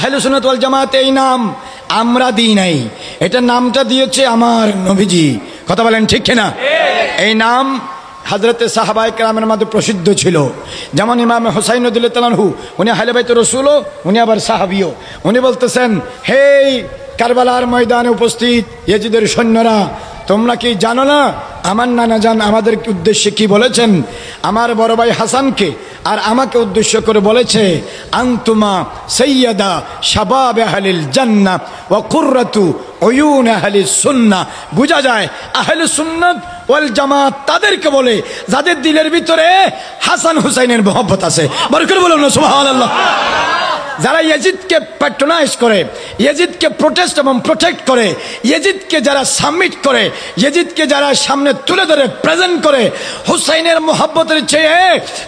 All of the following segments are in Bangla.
আহলে সুন্নাত ওয়াল জামাত এই নাম আমরা দিই নাই, এটা নামটা দিয়েছে আমার নবীজি। কথা বলেন ঠিক কিনা? এই নাম হযরতে সাহাবায়ে কেরামের মধ্যে প্রসিদ্ধ ছিল। যেমন ইমাম হুসাইন রাদিয়াল্লাহু তাআলা আনহু, উনি আহলে বাইতুর রাসূলও, উনি আবার সাহাবীও। উনি বলতেছেন, হে কারবালার ময়দানে উপস্থিত ইয়াজিদের সৈন্যরা, তোমরা কি জানো না আমার নানা জান আমাদের উদ্দেশ্যে কি বলেছেন? আমার বড় ভাই হাসানকে আর আমাকে উদ্দেশ্য করে বলেছে, আনতুমা সাইয়্যিদা শাবাব আহলিল জান্নাহ ওয়া কুররাতু উয়ুন আহলিস সুন্নাহ। বোঝা যায় আহলে সুন্নাত ওয়াল জামাত তাদেরকে বলে যাদের দিলের ভিতরে হাসান হুসাইনের মহব্বত আছে। বড় করে বলুন না সুবহানাল্লাহ। যারা ইয়াজিদকে প্যাট্রোনাইজ করে, ইয়াজিদকে প্রোটেস্ট এবং প্রোটেক্ট করে, ইয়াজিদকে যারা সাবমিট করে, ইয়াজিদকে যারা সামনে তুলে ধরে প্রেজেন্ট করে, হুসাইনের মহব্বতের চেয়ে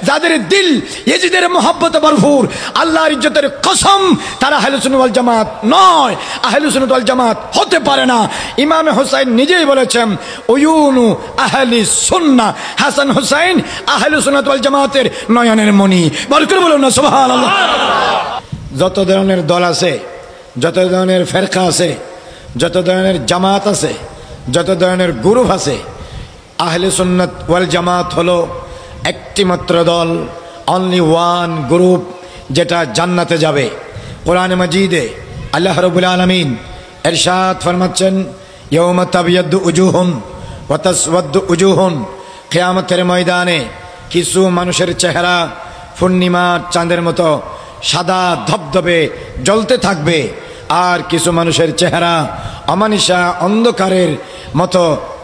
যাদের দিল ইয়াজিদের মহব্বতে ভরপুর, আল্লাহর ইজ্জতের কসম তারা আহলে সুন্নাত ওয়াল জামাত নয়, আহলে সুন্নাত ওয়াল জামাত হতে পারে না। ইমাম হুসাইন নিজেই বলেছেন, উয়ুনু আহলি সুন্নাহ, হাসান হুসাইন আহলে সুন্নাত ওয়াল জামাতের নয়নের মণি। বল করে বলুন না সুবহানাল্লাহ। যত ধরনের দল আছে, যত ধরনের ফেরকা আছে, যত ধরনের জামাত আছে, যত ধরনের গ্রুপ আছে, আহলে সুন্নাত ওয়াল জামাত হলো একটি মাত্র দল, অনলি ওয়ান গ্রুপ, যেটা জান্নাতে যাবে। কোরআন মাজিদে আল্লাহ রাব্বুল আলামিন ইরশাদ ফরমাচ্ছেন, ইয়াউমা তাবিয়াদ্দু উজুহুন ওয়া তাসওয়াদ্দু উজুহুন, কিয়ামতের ময়দানে কিছু মানুষের চেহারা পূর্ণিমার চাঁদের মতো সাদা ধবধবে জ্বলতে থাকবে, আর কিছু মানুষের চেহারা অমানিসা অন্ধকারের মতো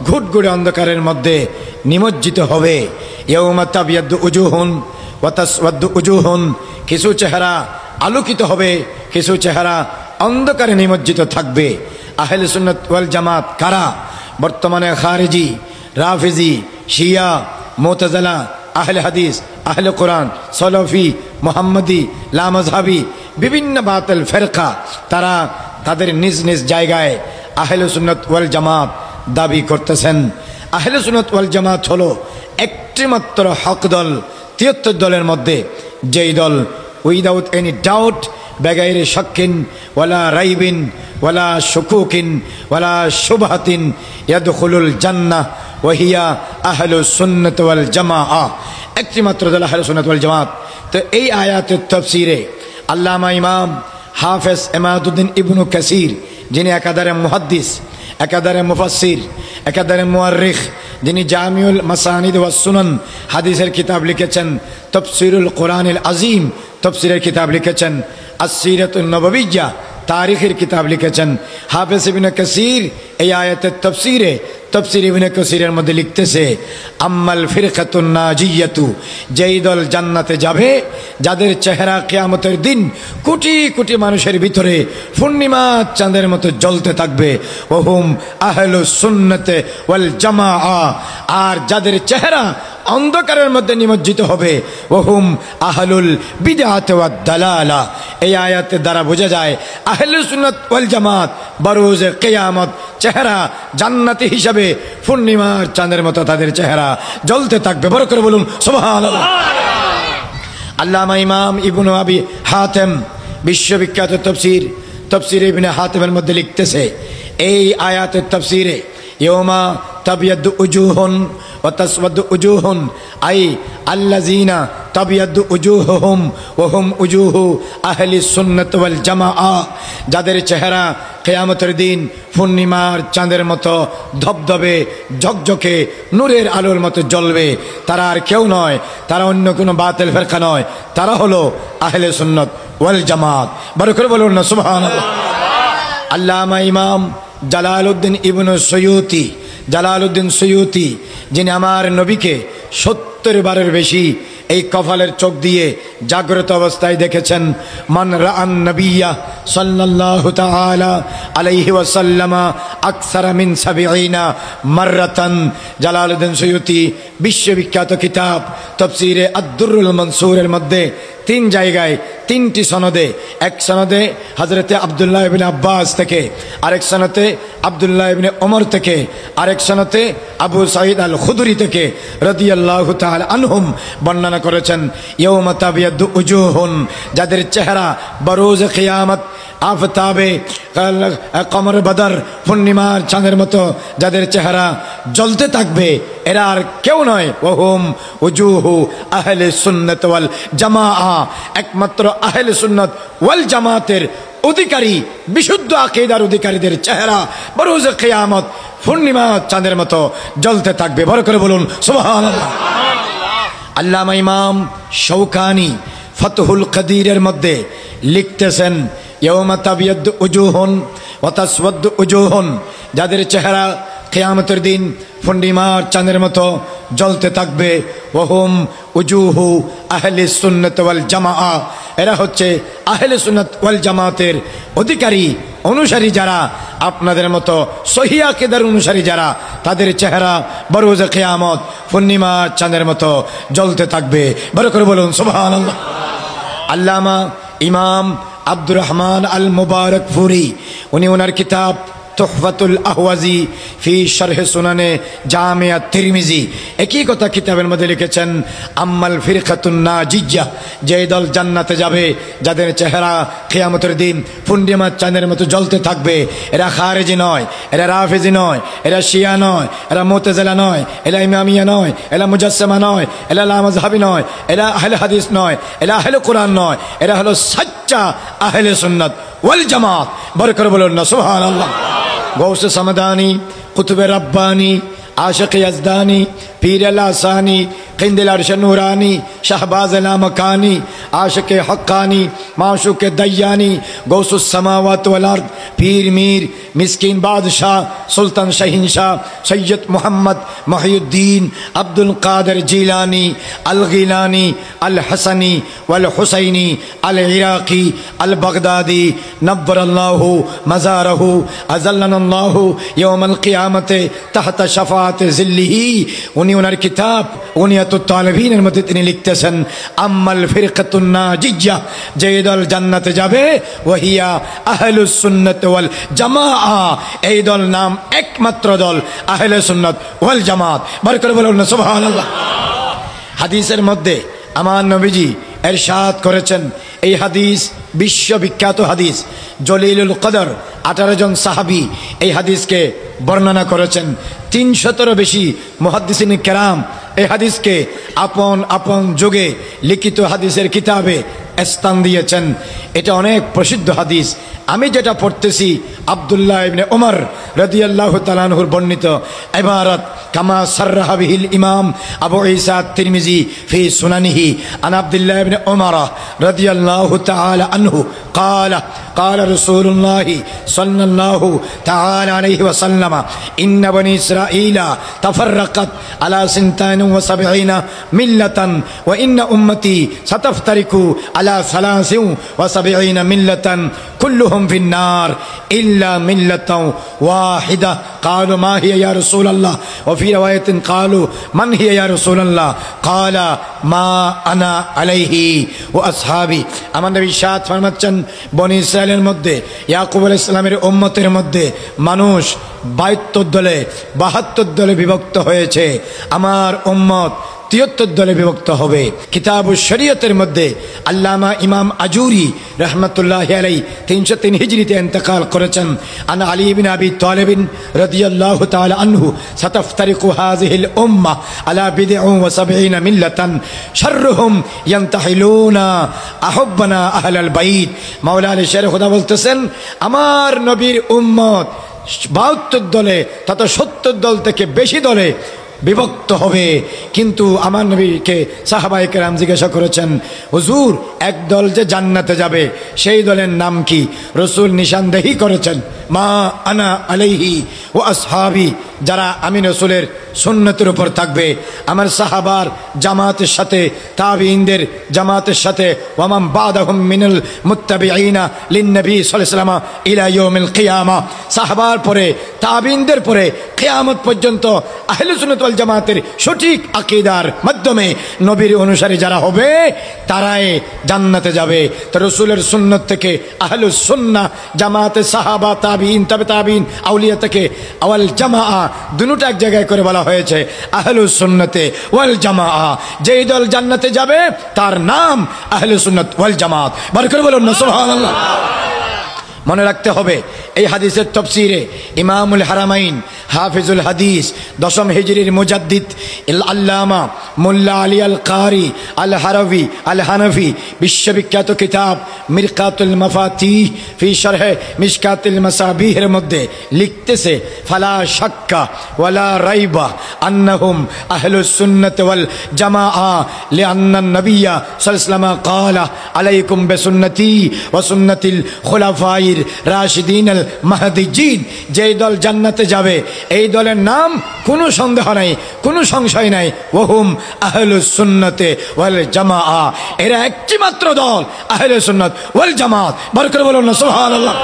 ঘুটঘুটে অন্ধকারের মধ্যে নিমজ্জিত হবে। ইয়াউমা তাবিয়াদ্দু উজুহুন ওয়া তাসওয়াদ্দু উজুহুন, কিছু চেহারা আলোকিত হবে, কিছু চেহারা অন্ধকারে নিমজ্জিত থাকবে। আহলে সুন্নাত ওয়াল জামাত কারা? বর্তমানে খারিজি, রাফিজি, শিয়া, মুতাজিলা, আহলে হাদিস, আহলে কোরআন, সলফি, মোহাম্মদি, লামাযহাবি, বিভিন্ন বাতিল ফেরকা, তারা তাদের নিজ নিজ জায়গায় আহলে সুন্নাত ওয়াল জামাত দাবি করতেছেন। আহলে সুন্নাত ওয়াল জামাত হলো একটি মাত্র হক দল ৭৩ দলের মধ্যে, যেই দল উইদাউট এনি ডাউট, বেগাইরে শাক্কিন ওয়ালা রাইবিন ওয়ালা শুকুকিন ওয়ালা শুবহাতিন ইয়াদখুলুল জান্নাহ ওয়া হিয়া আহলুস সুন্নাত ওয়াল জামাআহ, একটি মাত্র দল আহলে সুন্নাত ওয়াল জামাত। তো এই আয়াতের তাফসীরে আল্লামা ইমাম হাফেজ ইমাদউদ্দিন ইবনু কাসির, যিনি একাধারে মুহাদ্দিস, একাধারে মুফাসসির, একাধারে মুআররিখ, যিনি জামিউল মাসানিদ ওয়াস সুনান হাদিসের কিতাব লিখেছেন, তাফসীরুল কোরআনিল আযীম তাফসীরের কিতাব লিখেছেন, আস-সিরাতুন নববিয়্যা তারিখের কিতাব লিখেছেন। হাফেজ ইবনে কাসির এই আয়াতের তাফসীরে তাফসীর ইবনে কাসিরের মধ্যে লিখতেছে, আম্মাল ফিরকাতুন নাজিয়াতু, যেই দল জান্নাতে যাবে, যাদের চেহারা কিয়ামতের দিন কোটি কোটি মানুষের ভিতরে পূর্ণিমা চাঁদের মতো জ্বলতে থাকবে, ওহুম আহলুস সুন্নাতে ওয়াল জামাআহ, আর যাদের চেহারা অন্ধকারের মধ্যে নিমজ্জিত হবে, ওহুম আহলুল বিদআত ওয়াদ দালালা। এই আয়াতের দ্বারা বোঝা যায় আহলে সুন্নাত ওয়াল জামাত বরোজে কিয়ামত চেহারা জান্নাতি হিসাবে পূর্ণিমার চাঁদের মতো তাদের চেহারা জ্বলতে থাকবে। বড় করে বলুন সুবহানাল্লাহ। আল্লামা ইমাম ইবনু আবি হাতেম, বিশ্ববিখ্যাত তাফসীর ইবনে হাতেমের মধ্যে লিখতেছে, এই আয়াতের তাফসীরে ইয়াউমা তাবিয়াদ্দু উজুহুন ওয়া তাসওয়াদ্দু উজুহুন, আই আল্লাযিনা তাবিয়াদ্দু উজুহুহুম ওয়া হুম উজুহু আহলিস সুন্নাত ওয়াল জামাআহ, যাদের চেহারা কিয়ামতের দিন পূর্ণিমার চাঁদের মতো ধবধবে ঝকঝকে নূরের আলোর মতো জ্বলবে, তারা আর কেউ নয়, তারা অন্য কোনো বাতিল ফিরকা নয়, তারা হলো আহলে সুন্নাত ওয়াল জামাত। বড় করে বলুন না সুবহানাল্লাহ। আল্লামা ইমাম জালালউদ্দিন ইবনু সুয়ুতি, জালালউদ্দিন সুয়ুতি, যিনি আমার নবীকে ৭০ বারের বেশি এই কপালের চোখ দিয়ে জাগ্রত অবস্থায় দেখেছেন, মান রাআন নবিয়্যা সাল্লাল্লাহু তাআলা আলাইহি ওয়াসাল্লাম আকসার মিন 70 মাররাতান। জালালউদ্দিন সৈয়ুতি বিশ্ববিখ্যাত কিতাব তাফসীরে আদ-দুররুল মানসুরের মধ্যে 3 জায়গায় 3টি সনদে, এক সনদে হযরতে আব্দুল্লাহ ইবনে আব্বাস থেকে, আরেক সনদে আব্দুল্লাহ ইবনে ওমর থেকে, আরেক সনদে আবু সাঈদ আল খুদরি থেকে রাদিয়াল্লাহু তাআলা আনহুম বর্ণনা করেছেন, ইয়াউমা তাবিয়াদু উজুহুন, যাদের চেহারা বরোজ কিয়ামত আফতাবে কমর বদর পূর্ণিমার চাঁদের মতো যাদের চেহারা জ্বলতে থাকবে, এরা আর কেউ নয়, ওহুম উজুহু আহলে সুন্নাত ওয়াল জামাআ, একমাত্র আহলে সুন্নাত ওয়াল জামাতের অধিকারী, বিশুদ্ধ আকীদার অধিকারীদের চেহারা বরোজ কিয়ামত পূর্ণিমা চাঁদের মতো জ্বলতে থাকবে। বড় করে বলুন সুবহানাল্লাহ। আল্লামা ইমাম শৌকানি ফতহুল কাদিরের মধ্যে লিখতেছেন, ইয়াউমা তাবিয়াদু উজুহুন ওয়া তাসওয়াদু উজুহুন, যাদের চেহারা কিয়ামতের দিন পূর্ণিমার চাঁদের মতো জ্বলতে থাকবে, ওহুম উজুহু আহলে সুন্নাত ওয়াল জামাআ, এরা হচ্ছে আহলে সুন্নাত ওয়াল জামাতের অধিকারী অনুসারী যারা, আপনাদের মতো সহিহ আকীদার অনুসারী যারা, তাদের চেহারা বরোজ কিয়ামত পূর্ণিমার চাঁদের মতো জ্বলতে থাকবে। বড় করে বলুন সুবহানাল্লাহ। আল্লামা ইমাম আব্দুর রহমান আল মুবারকপুরি, উনি ওনার কিতাব তুহফাতুল আহওয়াজি ফি শরহ সুনানে জামিয়া তিরমিজি, একই কথা কিতাবের মধ্যে লিখেছেন, আম্মাল ফিরকাতুন নাজিয়া, যে দল জান্নাতে যাবে, যাদের চেহারা কিয়ামতের দিন পূর্ণিমার চাঁদের মতো জ্বলতে থাকবে, এরা খারেজি নয়, এরা রাফেজি নয়, এরা শিয়া নয়, এরা মুতাজিলা নয়, এরা ইমামিয়া নয়, এরা মুজাসসিমা নয়, এরা লা মাযহাবি নয়, এরা আহলে হাদিস নয়, এরা আহলে কোরআন নয়, এরা হলো সাচ্চা আহলে সুন্নাত ওয়াল জামাত। বড় করে বলুন না সুবহানাল্লাহ। গৌস সমদানি, কুতুবে রব্বানি, आशिक यज़दानी, पीर लासानी, क़िंदिल अर्श नूरानी, शहबाज लामकानी, आशिक हक्कानी, माशूक दयानी, गौसुस समावात वल अर्द, पीर मीर मिस्कीन बादशाह, सुल्तान शहीनशाह सैयद मोहम्मद मुहियुद्दीन अब्दुल कादिर जीलानी, अल गिलानी, अल हसनी वल हुसैनी, अल इराक़ी, अल बगदादी, नव्वरल्लाहु मज़ारहु, अज़ल्लनल्लाहु यौमल क़ियामत तहत शफ़ाअत ज़िल्लिही। उन्हीं उनर किताब उनियतुत तालिबीনের মধ্যে তিনি লিখতেছেন, আম্মাল ফিরকাতুন নাজিয়া, যে দল জান্নাতে যাবে, ওয়াহিয়া আহলুস সুন্নাত ওয়াল জামাআ, এই দল নাম একমাত্র দল আহলে সুন্নাত ওয়াল জামাত। বার করে বলুন না সুবহানাল্লাহ। হাদিসের মধ্যে আমার নবীজি ইরশাদ করেছেন, এই হাদিস বিশ্ববিখ্যাত হাদিস, জলিলুল কদর 18 জন সাহাবী এই হাদিসকে বর্ণনা করেছেন। 300-এরও বেশি মুহাদ্দিসিন কেরাম এই হাদিসকে আপন আপন যুগে লিখিত হাদিসের কিতাবে স্থান দিয়েছেন। এটা অনেক প্রসিদ্ধ হাদিস। আমি যেটা পড়তেছি আব্দুল্লাহ ইবনে ওমর রাদিয়াল্লাহু তাআলা আনহুর বর্ণিত ইবারত, কামা সাররাহা বিহিল ইমাম আবু ঈসা তিরমিজি ফি সুনানিহি, আন আব্দুল্লাহ ইবনে ওমর রাদিয়াল্লাহু তাআলা আনহু قال قال رسول الله صلى الله تعالى عليه وسلم إن بني إسرائيل تفرقت على 72 ملة وإن أمتي ستفترق على 73 ملة كلهم في النار إلا ملة واحدة قالوا ما هي يا رسول الله وفي رواية قالوا من هي يا رسول الله قال ما أنا عليه وأصحابي। আমার নবী ইরশাদ ফরমাচ্ছেন, বনি ইসরাইলের মধ্যে ইয়াকুব আলাইহিস সালামের উম্মতের মধ্যে মানুষ 72 দলে 72 দলে বিভক্ত হয়েছে, আমার উম্মত 73 দলে বিভক্ত হবে। কিতাবুশ শরীয়তের মধ্যে আল্লামা ইমাম আজুরি রাহমাতুল্লাহি আলাইহি 303 হিজরিতে ইন্তেকাল করেছেন। আন আলী ইবনে আবি তালিব রাদিয়াল্লাহু তাআলা আনহু, সাতাফতারিকু হাযিহিল উম্মাহ আলা 72 মিল্লাতান শাররুহুম ইয়ানতাহিলুনা আহাব্বানা আহলাল বাইত। মাওলা আলী শের খোদা বলতেছেন, আমার নবীর উম্মত 72 দলে তথা 70 দল থেকে বেশি দলে বিভক্ত হবে। কিন্তু আমার নবীকে সাহাবায়ে কেরাম জিজ্ঞাসা করেছেন, হুজুর এক দল যে জান্নাতে যাবে সেই দলের নাম কি? রাসূল নিশানদেহি করেছেন, মা আনা আলাইহি ওয়া আসহাবি, যারা আমি রাসূলের সুন্নতের উপর থাকবে, আমার সাহাবার জামাতের সাথে, তাবিঈনদের জামাতের সাথে, ওয়ামান বাদাহুম মিনাল মুত্তাবিঈনা লিন-নবী সাল্লাল্লাহু আলাইহি ওয়াসাল্লাম ইলা ইয়াউমিল কিয়ামা, সাহাবার পরে তাবিঈনদের পরে কিয়ামত পর্যন্ত আহলে সুন্নাত ওয়াল জামাতের সঠিক আকীদার মাধ্যমে নবীর অনুসারী যারা হবে তারাই জান্নাতে যাবে। তো রাসূলের সুন্নাত থেকে আহলুস সুন্নাহ জামাতে সাহাবা তাবিঈন তবে তাবিঈন আউলিয়া থেকে ওয়াল জামাআ দুটোটা এক জায়গায় করে বলা হয়েছে আহলুস সুন্নতে ওয়াল জামাআ। যেই দল জান্নাতে যাবে তার নাম আহলুস সুন্নাত ওয়াল জামাত। বার করে বলুন না সুবহানাল্লাহ। মনে রাখতে হবে এই হাদিসের তাফসীরে ইমামুল হারামাইন হাফিজুল হাদিস দশম হিজরির মুজাদ্দিদ আল্লামা মোল্লা আলী আল কারি আল হারাভি আল হানাফি বিশ্ববিখ্যাত কিতাব মিরকাতুল মাফাতিহ ফি শরহ মিশকাতুল মাসাবিহের মধ্যে লিখতেছে ফালা শাক্কা ওয়ালা রাইবা আন্নাহুম আহলুস সুন্নাত ওয়াল জামাআ লিআন্না নবিয়্য সাল্লাল্লাহু আলাইহি ওয়াসাল্লাম ক্বালা আলাইকুম বিসুন্নতি ওয়া সুন্নাতিল খুলাফায়ে রাশিদিন আল মাহদিয়্যিন। যেই দল জান্নাতে যাবে এই দলের নাম কোনো সন্দেহ নাই, কোনো সংশয় নাই, ওহুম আহলুস সুন্নতে ওয়াল জামাআ। এরা একটি মাত্র দল আহলে সুন্নাত ওয়াল জামাত। বার করে বলুন না সুবহানাল্লাহ।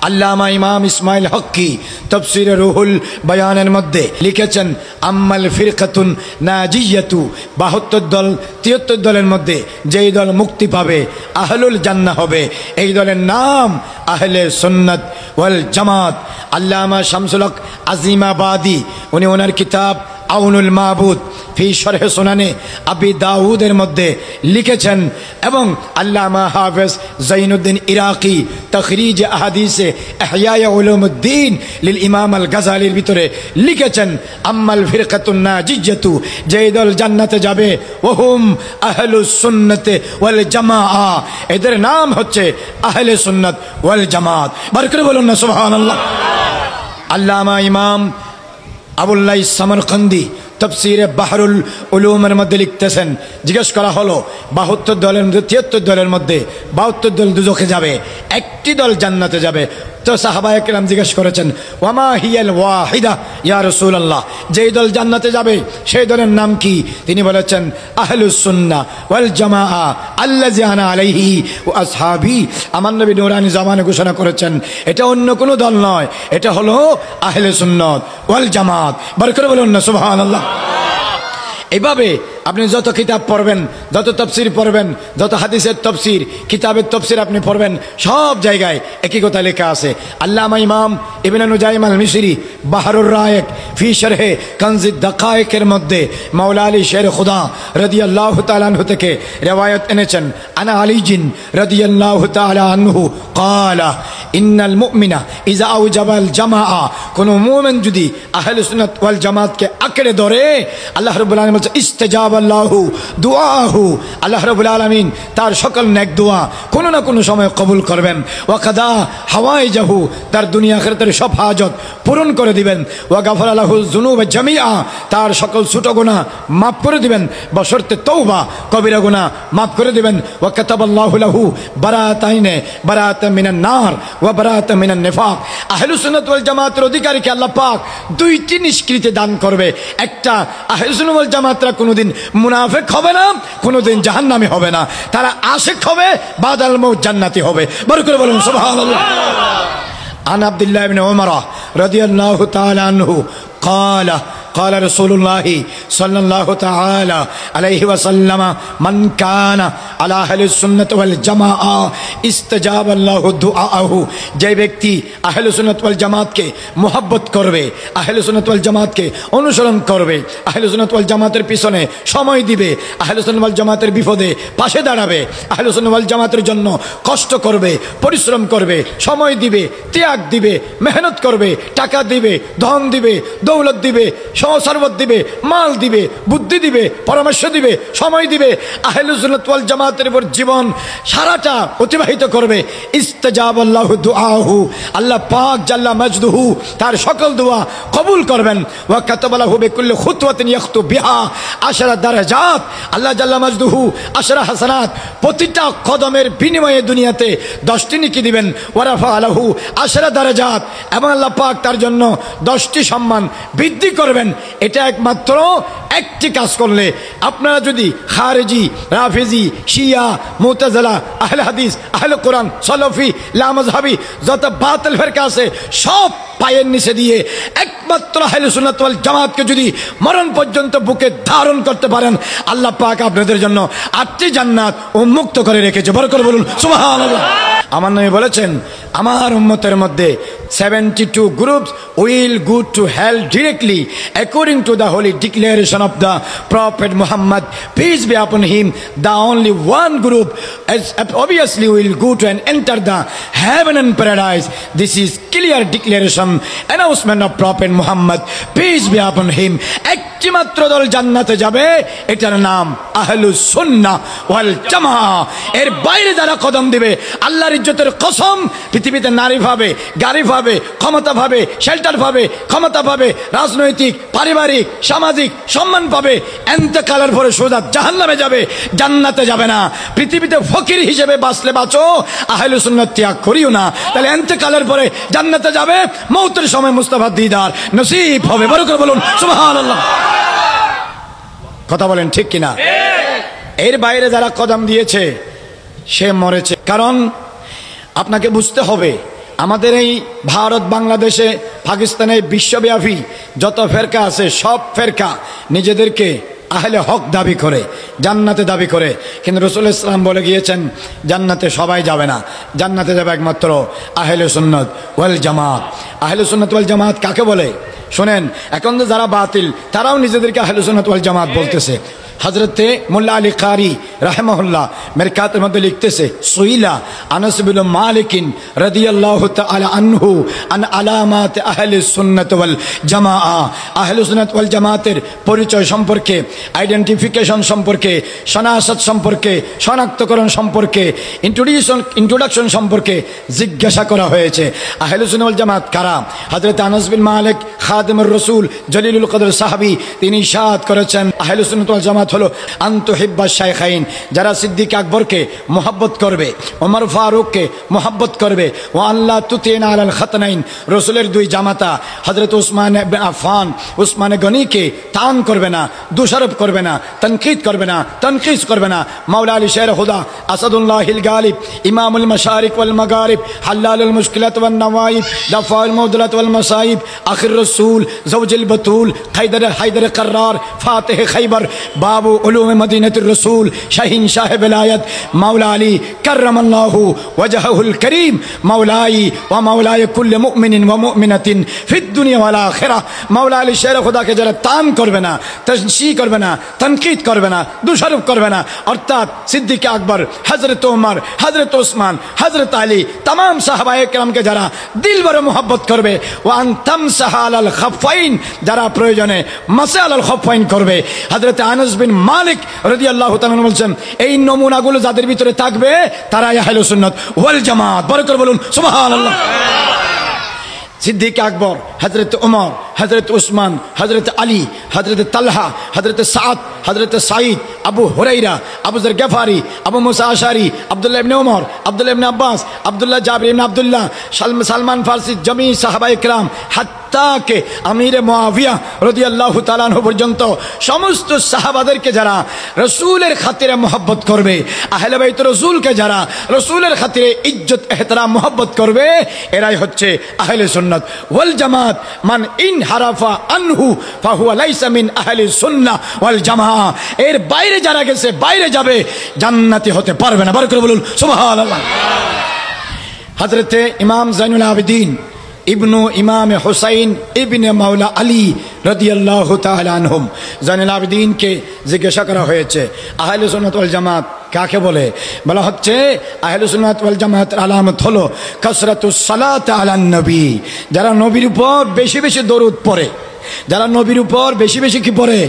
আল্লামা ইমাম ইসমাইল হক্কি তাফসীরে রুহুল বায়ানের মধ্যে লিখেছেন আম্মাল ফিরকাতুন নাজিয়াতু 72 দল 73 দলের মধ্যে যেই দল মুক্তি পাবে আহলুল জান্নাহ হবে এই দলের নাম আহলে সুন্নাত ওয়াল জামাত। আল্লামা শামসুল হক আজিমাবাদী উনি ওনার কিতাব আউনুল মাবুদ ফি শরহ সুনানে আবি দাউদের মধ্যে লিখেছেন এবং আল্লামা হাফেজ জৈনুদ্দিন ইরাকি তখরিজ আহাদিসে ইহয়া উলুমুদ্দিন লিল ইমাম আল গাজালির ভিতরে লিখেছেন আম্মাল ফিরকাতুন নাজিয়াতু যেই দল জান্নাতে যাবে ওহুম আহলুস সুন্নতে ওয়াল জামাআ এদের নাম হচ্ছে আহলে সুন্নাত ওয়াল জামাত। বার করে বলুন না সুবহানাল্লাহ। আল্লামা ইমাম আবুল্লাহ সামরকান্দি তফসিরে বাহরুল উলুমের মধ্যে লিখতেছেন জিজ্ঞেস করা হলো 72 দলের মধ্যে 73 দলের মধ্যে 72 দল দুজখে যাবে, একটি দল জান্নাতে যাবে। তো সাহাবায়ে কেরাম জিজ্ঞেস করেছেন ওয়ামা হিয়াল ওয়াহিদা ইয়া রাসূলুল্লাহ, যেই দল জান্নাতে যাবে সেই দলের নাম কি? তিনি বলেছেন আহলুস সুন্নাহ ওয়াল জামাআ আল্লাযী আনা আলাইহি ওয়া আসহাবি। আমার নবী নূরানী জামানে ঘোষণা করেছেন এটা অন্য কোনো দল নয়, এটা হলো আহলে সুন্নাত ওয়াল জামাত। বার করে বলুন না সুবহানাল্লাহ। এইভাবে আপনি যত কিতাব পড়বেন, যত তফসির পড়বেন, যত হাদিসের তফসির কিতাবের তফসির আপনি পড়বেন সব জায়গায় একই কথা লেখা আছে। আল্লামা ইমাম ইবনে নুজাইম আল মিসরি বাহরুর রায়েক ফি শরহে কানজিদ দাকায়েকের মধ্যে মাওলা আলী শের খুদা রাদিয়াল্লাহু তাআলা আনহু থেকে রিওয়ায়াত এনেছেন আনা আলীজিন রাদিয়াল্লাহু তাআলা আনহু ক্বালা ইন্নাল মুমিনা ইযা আওজাবাল জামাআ, কোন মুমিন যদি আহলে সুন্নাত ওয়াল জামাতকে আঁকড়ে ধরে আল্লাহ রাব্বুল আলামিন বলেন ইস্তেজাবাল্লাহু দুআহু, আল্লাহ রাব্বুল আলামিন তার সকল নেক দোয়া কোনো না কোনো সময় কবুল করবেন। ওয়া কাদা হাওয়াইজাহু, তার দুনিয়া আখিরাতের সব হাজত পূরণ করে দিবেন। ওয়া গাফারা লাহু যুনুব জামিআ, তার সকল ছোট গুনাহ মাফ করে দিবেন বশর্তে তওবা, কবিরা গুনাহ মাফ করে দিবেন। ওয়া কাতাবাল্লাহু লাহু বারাতাইনে বারাতাম মিনান নার ওয়া বারাতাম মিনান নিফাক। আহলুস সুন্নাত ওয়াল জামাতের অধিকারীকে আল্লাহ পাক দুইটি নিষ্কৃতি দান করবে। একটা আহলুস সুন্নাত ওয়াল জামাতরা কোনোদিন মুনাফিক হবে না, কোনোদিন জাহান্নামী হবে না, তারা আশিক হবে, বাদাল মউত জান্নাতি হবে। বড় করে বলুন সুবহানাল্লাহ। আন আব্দুল্লাহ ইবনে উমর রাদিয়াল্লাহু তাআলা আনহু قال قال رسول الله صلى الله تعالى عليه وسلم من كان على اهل السنه والجماعه استجاب الله دعاءه। যে ব্যক্তি আহলে সুন্নাত ওয়াল জামাতকে মোহাব্বত করবে, আহলে সুন্নাত ওয়াল জামাতকে অনুসরণ করবে, আহলে সুন্নাত ওয়াল জামাতের পিছনে সময় দিবে, আহলে সুন্নাত ওয়াল জামাতের বিপদে পাশে দাঁড়াবে, আহলে সুন্নাত ওয়াল জামাতের জন্য কষ্ট করবে, পরিশ্রম করবে, সময় দিবে, ত্যাগ দিবে, মেহনত করবে, টাকা দিবে, ধন দিবে, দৌলত দিবে, সর্বত দিবে, মাল দিবে, বুদ্ধি দিবে, পরামর্শ দিবে, সময় দিবে। আহলুস সুন্নাত ওয়াল জামাতের উপর জীবন সারাটা অতিবাহিত করবে। ইস্তাজাব আল্লাহু দুআহু, আল্লাহ পাক জাল্লা মাজদুহু তার সকল দোয়া কবুল করবেন। ওয়া কাতাবা লাহু বিকুল্লি খুতওয়াতিন ইয়াখতু বিহা আশরা দারাজাত, আল্লাহ জাল্লা মাজদুহু আশরা হাসানাত, প্রতিটা কদমের বিনিময়ে দুনিয়াতে 10টি নেকি দিবেন। ওয়া রাফা লাহু আশরা দারাজাত, এবং আল্লাহ পাক তার জন্য 10টি সম্মান বৃদ্ধি করবেন। এটা একমাত্র একটি কাজ করলে। আপনারা যদি খারেজি, রাফেজি, শিয়া, মুতাজিলা, আহলে হাদিস, আহলে কোরআন, সলফি, লামাযহাবি যত বাতিল ফিরকা আছে সব পায়ের নিচে দিয়ে একমাত্র আহলে সুন্নাত ওয়াল জামাতকে যদি মরণ পর্যন্ত বুকে ধারণ করতে পারেন, আল্লাহ পাক আপনাদের জন্য 8টি জান্নাত উন্মুক্ত করে রেখেছে। বড় করে বলুন সুবহানাল্লাহ। আমার নবী বলেছেন, আমার উম্মতের মধ্যে 72 groups will go to hell directly according to the holy declaration of the Prophet Muhammad, peace be upon him. The only one group as obviously will go to and enter the heaven and paradise. This is clear declaration, announcement of Prophet Muhammad, peace be upon him. একটি মাত্র দল জান্নাতে যাবে, এটার নাম আহলুস সুন্নাহ ওয়াল জামাআহ। এর বাইরে যারা কদম দিবে, আল্লাহর ইজ্জতের কসম, পৃথিবীতে নারী পাবে, গাড়ি পাবে, ক্ষমতা পাবে, শেল্টার পাবে, ক্ষমতা পাবে, রাজনৈতিক, পারিবারিক, সামাজিক সম্মান পাবে, এন্তেকালের পরে সোজা জাহান্নামে যাবে, জান্নাতে যাবে না। পৃথিবীতে ফকির হিসেবে বাঁচলে বাঁচো, আহলুস সুন্নাহ ত্যাগ করিও না, তাহলে এন্তেকালের পরে জান্নাতে যাবে, মৌতের সময় মুস্তাফা দিদার নসিব হবে। বড় করে বলুন সুবহানাল্লাহ। কথা বলেন ঠিক কিনা? এর বাইরে যারা কদম দিয়েছে সে মরেছে। কারণ আপনাকে বুঝতে হবে, আমাদের এই ভারত, বাংলাদেশে, পাকিস্তানে, বিশ্বব্যাপী যত ফেরকা আছে সব ফেরকা নিজেদেরকে আহলে হক দাবি করে, জান্নাতে দাবি করে। কিন্তু রাসূল ইসলাম বলে গিয়েছেন জান্নাতে সবাই যাবে না, জান্নাতে যাবে একমাত্র আহলে সুন্নাত ওয়াল জামাত। আহলে সুন্নাত ওয়াল জামাত কাকে বলে শোনেন। এখন তো যারা বাতিল তারাও নিজেদেরকে আহলে সুন্নাত ওয়াল জামাত বলতেছে। হযরতে মোল্লা আলী কারি রাহিমাহুল্লাহ মেরকাতের মধ্যে লিখতেছে, সুইলা আনাস বিন মালিক রাদিয়াল্লাহু তাআলা আনহু আন আলামাত আহলে সুন্নাত ওয়াল জামাআহ, আহলে সুন্নাত ওয়াল জামাতের পরিচয় সম্পর্কে, আইডেন্টিফিকেশন সম্পর্কে, শনাসত সম্পর্কে, শনাক্তকরণ সম্পর্কে, ইন্ট্রোডাকশন সম্পর্কে জিজ্ঞাসা করা হয়েছে। আহলে সুন্নাত ওয়াল জামাত কারা? হযরত আনাস বিন মালিক খাদিমুর রাসূল জলিলুল কদর সাহাবী, তিনি ইরশাদ করেছেন আহলে সুন্নাত ওয়াল জামাত হলো আনতুহিব্বাশ শাইখাইন, যারা সিদ্দিক আকবরকে মোহাব্বত করবে, ওমর ফারুককে মোহাব্বত করবে, ও আল্লাহ তুতিনা আলাল খাতনাইন, রসুলের 2 জামাতা হযরত উসমান ইবনে আফফান, উসমান গনিকে তান করবে না, দোষারোপ করবে না, তানকিদ করবে না, তানকিস করবে না। মাওলা আলী শের খুদা আসাদুল্লাহিল গালিব, ইমামুল মাশারিক ওয়াল মাগারিব, হাল্লালুল মুশকিলাত ওয়ান নওয়াইব, দাফাউল মাউদুলাত ওয়াল মাসাইব, আখির রাসূল, জাওজুল বাতুল, হায়দার কাররার, ফাতিহ খাইবার, বাবু উলুম মদিনাতুর রাসূল, শাহিন শাহ বেলায়েত মাওলা আলী কাররামাল্লাহু ওয়াজহুল করিম, মাওলাই ওয়া মাওলাই কুল্লি মুমিনিন ওয়া মুমিনাতিন ফিদ দুনিয়া ওয়াল আখিরাহ। মাওলা আলী শের খোদাকে যারা তান করবে না, তাশনী করবে না, তানকিদ করবে না, দোষারোপ করবে না, অর্থাৎ সিদ্দিক আকবর, হযরত ওমর, হযরত ওসমান, হযরত আলী, तमाम সাহাবায়ে কেরামকে যারা দিল ভরে মোহাব্বত করবে, ওয়া আনতাম সাহালাল খাফাইন, যারা প্রয়োজনে মাসালাল খাফাইন করবে। হযরত আনাস বিন মালিক রাদিয়াল্লাহু তাআলা বলেন, এই নমুনাগুলো যাদের ভিতরে থাকবে তারাই আহলে সুন্নাত ওয়াল জামাত। বড় করে বলুন সুবহানাল্লাহ। সিদ্দিক আকবর, হযরত ওমর, হযরত উসমান, হযরত আলী, হযরত তালহা, হযরত সাদ, হযরত সাঈদ, আবু হুরাইরা, আবু যর গফারি, আবু মুসা আশারি, আব্দুল্লাহ ইবনে ওমর, আব্দুল্লাহ ইবনে আব্বাস, আব্দুল্লাহ জাবির ইবনে আব্দুল্লাহ, সালমান ফারসি, জমি সাহাবায়ে কেরাম, হাত্তা কে আমির মুআবিয়া রাদিয়াল্লাহু তাআলা আনহু পর্যন্ত সমস্ত সাহাবাদেরকে যারা রাসূলের খাতিরে মোহাব্বত করবে, আহলে বাইত রাসূলকে যারা রাসূলের খাতিরে ইজ্জত এহতরাম মোহাব্বত করবে, এরাই হচ্ছে আহলে সুন্নাত ওয়াল জামাত। মান ইন হারাফা আনহু ফাহুয়া লাইসা মিন আহলি সুন্নাহ ওয়াল জামাআহ। এর বাইরে যারা গেছে, বাইরে যাবে, জান্নাতি হতে পারবে না। বড় করে বলুন সুবহানাল্লাহ। হযরতে ইমাম জাইনুল আবেদিন ইবনু ইমাম হুসাইন ইবনে মাওলা আলী রাদিয়াল্লাহু তাআলা আনহুম, জাইনুল আবেদিনকে জিজ্ঞাসা করা হয়েছে আহলে সুন্নাত ওয়াল জামাত কাকে বলে? বলা হচ্ছে আহলে সুন্নাত ওয়াল জামাতের আলামত হলো কাসরাতুস সালাত আলান নবী, যারা নবীর উপর বেশি বেশি দরুদ পড়ে। যারা নবীর উপর বেশি বেশি কি পড়ে,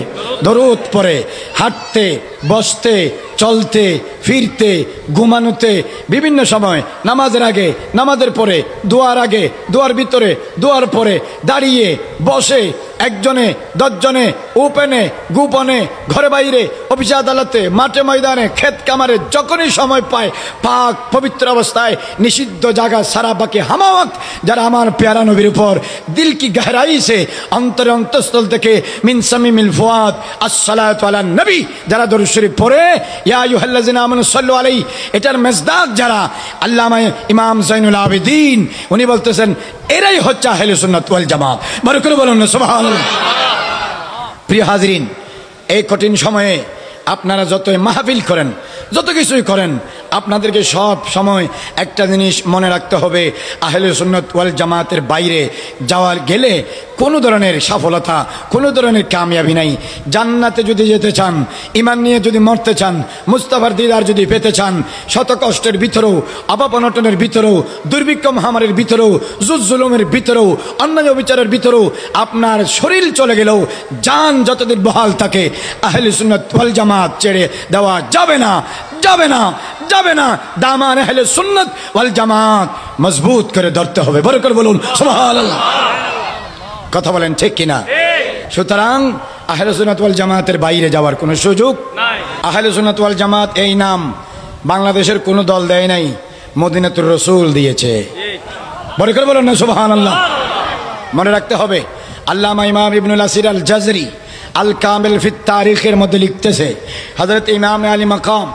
দরুদ পড়ে, হাঁটতে বসতে চলতে ফিরতে ঘুমানোতে বিভিন্ন সময়, নামাজের আগে নামাজের পরে, দোয়ার আগে দোয়ার ভিতরে দোয়ার পরে, দাঁড়িয়ে বসে, একজনে দশজনে, ওপেনে গোপনে, ঘরে বাইরে, অফিসে আদালতে, মাঠে ময়দানে, ক্ষেত কামারে, যখনই সময় পায় পাক পবিত্র অবস্থায় নিষিদ্ধ জায়গা সারা বাকি হামাওয়াত যারা আমার প্যারা নবীর উপর দিল কি গহরাই সে অন্তরে অন্তঃস্থল থেকে মিন সামিমিল ফুয়াদ আসসালাতু আলান নবী যারা দরুদ শরীফ পড়ে, ইয়া আইয়ুহাল্লাযিনা আমানু সাল্লু আলাইহি, এটার মেজদাক যারা আল্লামা ইমাম যায়নুল আবেদিন উনি বলতেছেন এরাই হচ্ছে আহলে সুন্নাত ওয়াল জামাত। বড় করে বলুন না সুবহানাল্লাহ। প্রিয় হাজরিন, এই কঠিন সময়ে আপনারা যতই মাহফিল করেন, যত কিছুই করেন, আপনাদেরকে সব সময় একটা জিনিস মনে রাখতে হবে, আহলে সুন্নাত ওয়াল জামাতের বাইরে যাওয়ার গেলে কোনো ধরনের সফলতা, কোনো ধরনের কামিয়াবি নাই। জান্নাতে যদি যেতে চান, ইমান নিয়ে যদি মরতে চান, মুস্তাফার দিদার যদি পেতে চান, শত কষ্টের ভিতরেও, অভাব অনটনের ভিতরেও, দুর্ভিক্ষ মহামারীর ভিতরেও, জুলুমের ভিতরেও, অন্যায় বিচারের ভিতরেও আপনার শরীর চলে গেলেও জান যতদিন বহাল থাকে আহলে সুন্নাত ওয়াল জামাত ছেড়ে দেওয়া যাবে না, যাবে না, যাবে না। দামান আহলে সুন্নাত ওয়াল জামাত মজবুত করে ধরতে হবে। বড় করে বলুন সুবহানাল্লাহ। কথা বলেন ঠিক কিনা? সুতরাং আহলে সুন্নাত ওয়াল জামাতের বাইরে যাওয়ার কোনো সুযোগ নাই। আহলে সুন্নাত ওয়াল জামাত এই নাম বাংলাদেশের কোনো দল দেয় নাই, মদিনাতুর রাসূল দিয়েছে। বড় করে বলুন না সুবহানাল্লাহ। মনে রাখতে হবে, আল্লামা ইমাম ইবনুল আসির আল জাজরি আল কামিল ফিত তারিখের মধ্যে লিখতেছে, হযরত ইমাম আলী মাকাম,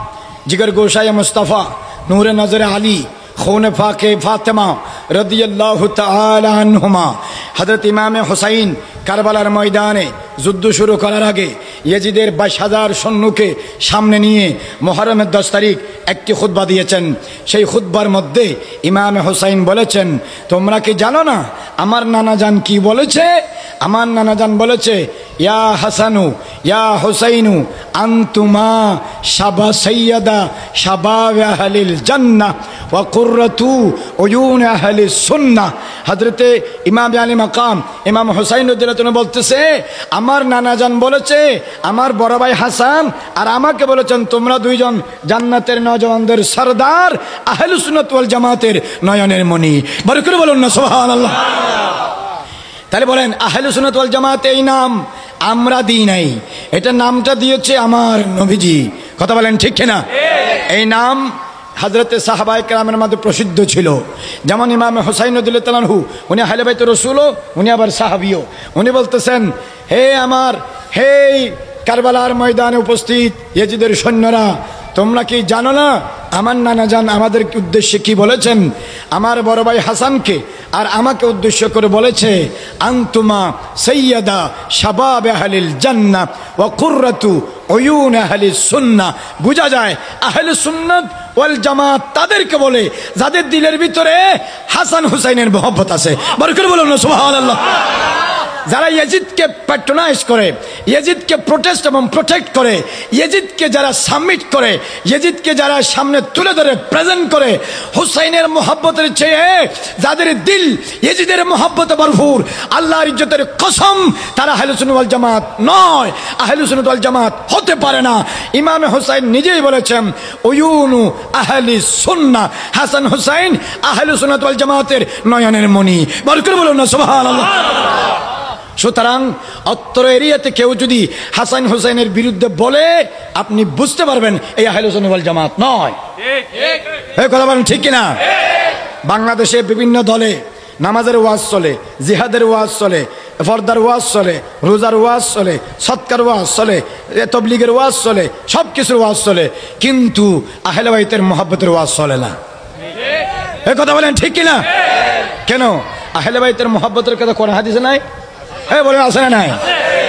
জিগর গোশায়ে মুস্তাফা, নূরে নজরে আলী, खून फाके फातिमा रदियल्लाहु ताआला अन्हुमा, हजरत इमाम हुसैन কারবালার ময়দানে যুদ্ধ শুরু করার আগে ইয়াজিদের 22,000 সৈন্যকে সামনে নিয়ে মুহররমের 10 তারিখ একটি খুতবা দিয়েছেন। সেই খুতবার মধ্যে ইমাম হুসাইন বলেছেন, তোমরা কি জানো না আমার নানা জান কি বলেছে? আমার নানা জান বলেছে, ইয়া হাসানু ইয়া হুসাইনু আনতুমা শাবা সাইয়্যিদা শাবাব আহলিল জান্নাহ ওয়া কুররাতু উয়ুন আহলিস সুন্নাহ। হযরতে ইমাম আলী মাকাম ইমাম হুসাইন রাদিয়াল্লাহু বলতেছে, আমার নানা জান বলেছে, আমার বড় ভাই হাসান আর আমাকে বলেছেন, তোমরা দুইজন জান্নাতের নওজওয়ানদের সরদার, আহলে সুন্নাত ওয়াল জামাতের নয়নের মণি। বড় করে বলুন না সুবহানাল্লাহ। তাহলে বলেন, আহলে সুন্নাত ওয়াল জামাত এই নাম আমরা দিই নাই, এটা নামটা দিয়েছে আমার নবীজি। কথা বলেন ঠিক কিনা? এই নাম হযরতে সাহাবায়ে কেরামের মধ্যে প্রসিদ্ধ ছিল। যেমন ইমাম হুসাইন রাদিয়াল্লাহু আনহু, উনি আহলে বাইতুর রাসূলও, উনি আবার সাহাবীও। উনি বলতেছেন, হে কারবালার ময়দানে উপস্থিত ইয়াজিদের সৈন্যরা, তোমরা কি জানো না আমার নানা জান আমাদের উদ্দেশ্যে কি বলেছেন? আমার বড় ভাই হাসানকে আর আমাকে উদ্দেশ্য করে বলেছে, আনতুমা সাইয়্যিদা শাবাব আহলিল জান্নাহ ওয়া কুররাতু উয়ুন আহলিস সুন্নাহ। বোঝা যায় আহলে সুন্নাত ওয়াল জামাত তাদেরকে বলে যাদের দিলের ভিতরে হাসান হুসাইনের মহব্বত আছে। বড় করে বলুন না সুবহানাল্লাহ। যারা ইয়াজিদকে প্যাট্রোনাইজ করে, ইয়াজিদকে প্রোটেস্ট এবং প্রোটেক্ট করে, ইয়াজিদকে যারা সাবমিট করে, ইয়াজিদকে যারা সামনে তুলে ধরে প্রেজেন্ট করে, হুসাইনের মহব্বতের চেয়ে যাদের দিল ইয়াজিদের মহব্বতে ভরপুর, আল্লাহর ইজ্জতের কসম তারা আহলে সুন্নাত ওয়াল জামাত নয়, আহলে সুন্নাত ওয়াল জামাত হতে পারে না। ইমাম হুসাইন নিজেই বলেছেন, উয়ুনু আহলিস সুন্নাহ, হাসান হুসাইন আহলে সুন্নাত ওয়াল জামাতের নয়নের মণি। বড় করে বলুন না সুবহানাল্লাহ। সুতরাং অত্র এরিয়াতে কেউ যদি হাসান হুসাইনের বিরুদ্ধে বলে, আপনি বুঝতে পারবেন এই আহলে সুন্নাত ওয়াল জামাত নয়। এই কথা বলেন ঠিক কিনা? বাংলাদেশে বিভিন্ন দলে নামাজের ওয়াজ চলে, জিহাদের ওয়াজ চলে, ফরদার ওয়াজ চলে, রোজার ওয়াজ চলে, সৎকার ওয়াজ চলে, তাবলীগের ওয়াজ চলে, সব কিছুর ওয়াজ চলে, কিন্তু আহলে বাইতের মহব্বতের ওয়াজ চলে না। এই কথা বলেন ঠিক কিনা? কেন? আহলে বাইতের মহব্বতের কথা কোরআন হাদিসে নাই? বলে আছে না নাই?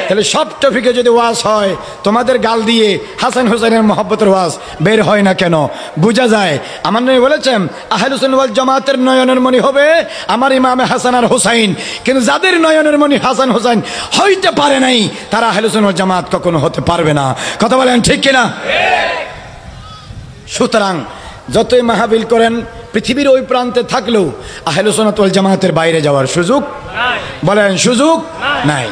তাহলে সব টপিকে যদি ওয়াজ হয়, তোমাদের গাল দিয়ে হাসান হুসাইনের মহব্বতের ওয়াজ বের হয় না কেন? বোঝা যায় আমার নবী বলেছেন, আহলে সুন্নাত ওয়াল জামাতের নয়নের মণি হবে আমার ইমামে হাসান আর হুসাইন। কিন্তু যাদের নয়নের মণি হাসান হুসাইন হইতে পারে নাই, তারা আহলে সুন্নাত ওয়াল জামাত কখনো হতে পারবে না। কথা বলেন ঠিক কিনা? সুতরাং যতই মাহফিল করেন, পৃথিবীর ওই প্রান্তে থাকলেও আহলে সুন্নাত ওয়াল জামাতের বাইরে যাওয়ার সুযোগ বলেন সুযোগ নাই।